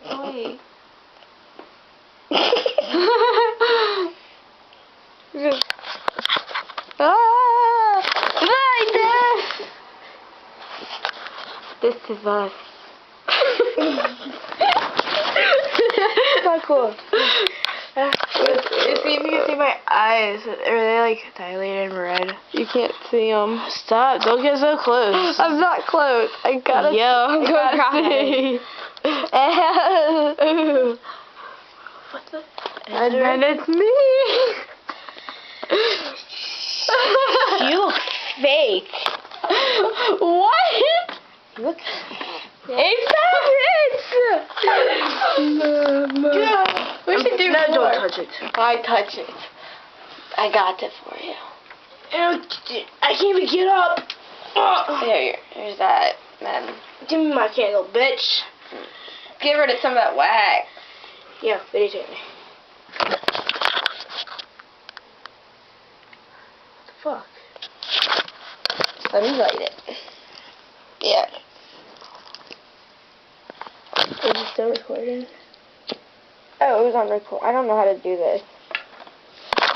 Wait. This is us. Not cool. See if you can see my eyes. Are they like dilated and red? You can't see them. Stop! Don't get so close. I'm not close. I gotta. Yo, I'm gotta gonna see. What the? And then it's me. You look fake. What? You look. It's We should do No, more. don't touch it. I touch it. I got it for you. I can't even get up. Here's that, man. Give me my candle, bitch. Get rid of some of that wax. Yeah, videotape me. What the fuck? Let me light it. Yeah. Is it still recording? Oh, it was on record. I don't know how to do this.